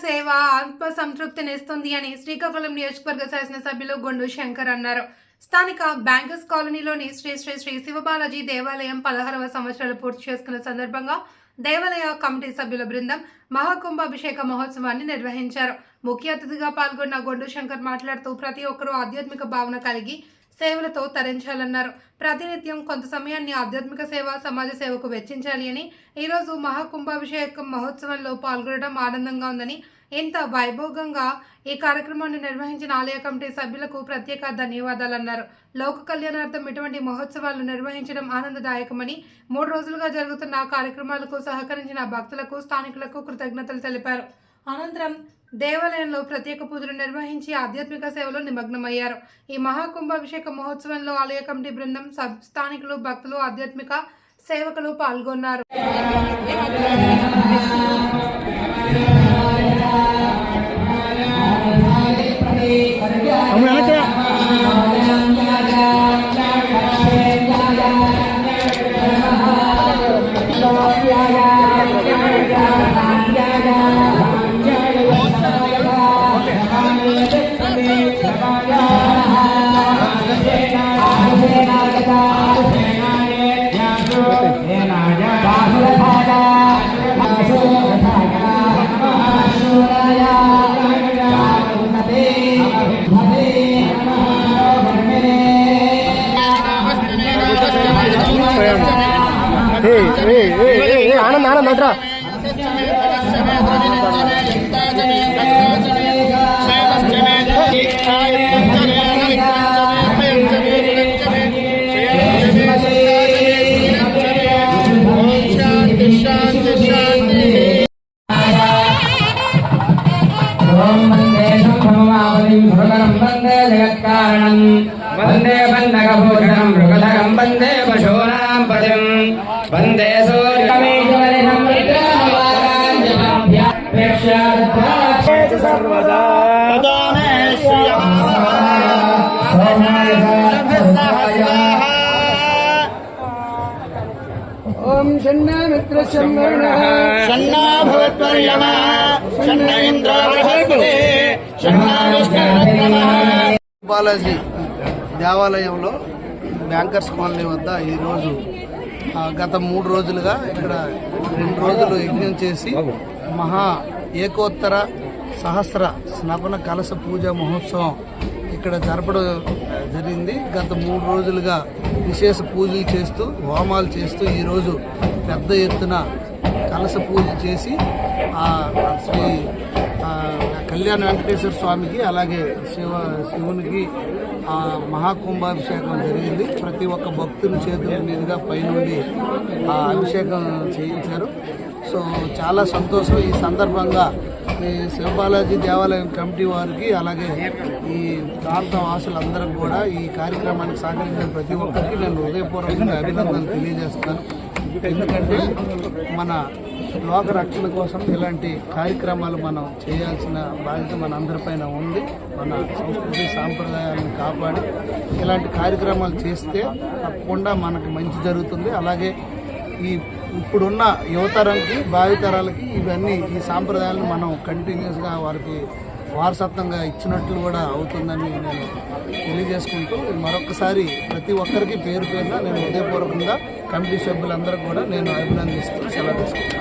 సేవ ఆత్మ సంతృప్తినిస్తుంది అని శ్రీకాకుళం నియోజకవర్గ శాసనసభ్యులు గొండు శంకర్ అన్నారు. స్థానిక బ్యాంకర్స్ కాలనీలోని శ్రీ శ్రీ శ్రీ శివబాలాజీ దేవాలయం 16వ సంవత్సరాలు పూర్తి చేసుకున్న సందర్భంగా దేవాలయ కమిటీ సభ్యుల బృందం మహాకుంభాభిషేక మహోత్సవాన్ని నిర్వహించారు. ముఖ్య అతిథిగా పాల్గొన్న గొండు శంకర్ మాట్లాడుతూ ప్రతి ఒక్కరూ ఆధ్యాత్మిక భావన కలిగి సేవలతో తరించాలన్నారు. ప్రతినిత్యం కొంత సమయాన్ని ఆధ్యాత్మిక సేవ, సమాజ సేవకు వెచ్చించాలి అని, ఈరోజు మహాకుంభాభిషేకం మహోత్సవంలో పాల్గొనడం ఆనందంగా ఉందని, ఇంత వైభోగంగా ఈ కార్యక్రమాన్ని నిర్వహించిన ఆలయ కమిటీ సభ్యులకు ప్రత్యేక ధన్యవాదాలన్నారు. లోక కళ్యాణార్థం ఇటువంటి మహోత్సవాలు నిర్వహించడం ఆనందదాయకమని, 3 రోజులుగా జరుగుతున్న కార్యక్రమాలకు సహకరించిన భక్తులకు, స్థానికులకు కృతజ్ఞతలు తెలిపారు. అనంతరం దేవాలయంలో ప్రత్యేక పూజలు నిర్వహించి ఆధ్యాత్మిక సేవలో నిమగ్నమయ్యారు. ఈ మహాకుంభాభిషేక మహోత్సవంలో ఆలయ కమిటీ బృందం, స్థానికులు, భక్తులు, ఆధ్యాత్మిక సేవకులు పాల్గొన్నారు. ఆనంద్ ఆనంద్ అద్రా వందే బంధగభూషణం మృగధరం వందే పశూనాం పదిం వందే సర్వదా ఓం షణ్ణా మిత్ర షణ్ణా భవత్వర్యమా షణ్ణ ఇంద్ర బృహస్పతి షణ్ణా విష్ణు. బాలాజీ దేవాలయంలో బ్యాంకర్స్ కాలనీ వద్ద ఈరోజు గత 3 రోజులుగా ఇక్కడ 2 రోజులు యజ్ఞం చేసి మహా ఏకోత్తర సహస్ర స్నపన కలశ పూజ మహోత్సవం ఇక్కడ జరపడం జరిగింది. గత 3 రోజులుగా విశేష పూజలు చేస్తూ, హోమాలు చేస్తూ ఈరోజు పెద్ద ఎత్తున కలశ పూజ చేసి శ్రీ కళ్యాణ వెంకటేశ్వర స్వామికి, అలాగే శివునికి మహాకుంభాభిషేకం జరిగింది. ప్రతి ఒక్క భక్తుని చేతుల మీదుగా పైనుండి అభిషేకం చేయించారు. సో చాలా సంతోషం. ఈ సందర్భంగా ఈ శివబాలాజీ దేవాలయం కమిటీ వారికి, అలాగే ఈ ప్రాంత వాసులందరికీ కూడా ఈ కార్యక్రమానికి సహకరించిన ప్రతి ఒక్కరికి నేను హృదయపూర్వకంగా అభినందనలు తెలియజేస్తున్నాను. ఎందుకంటే మన లోక రక్షణ కోసం ఇలాంటి కార్యక్రమాలు మనం చేయాల్సిన బాధ్యత మన అందరిపైన ఉంది. మన సంస్కృతి సాంప్రదాయాలను కాపాడి ఇలాంటి కార్యక్రమాలు చేస్తే తప్పకుండా మనకు మంచి జరుగుతుంది. అలాగే ఇప్పుడున్న యువతరానికి, భావితరాలకి ఇవన్నీ ఈ సాంప్రదాయాలను మనం కంటిన్యూస్గా వారికి వారసత్వంగా ఇచ్చినట్లు కూడా అవుతుందని నేను తెలియజేసుకుంటూ, మరొకసారి ప్రతి ఒక్కరికి పేరు పేరున నేను హృదయపూర్వకంగా కమిటీ సభ్యులందరూ కూడా నేను అభినందిస్తూ సెలవు తీసుకుంటాను.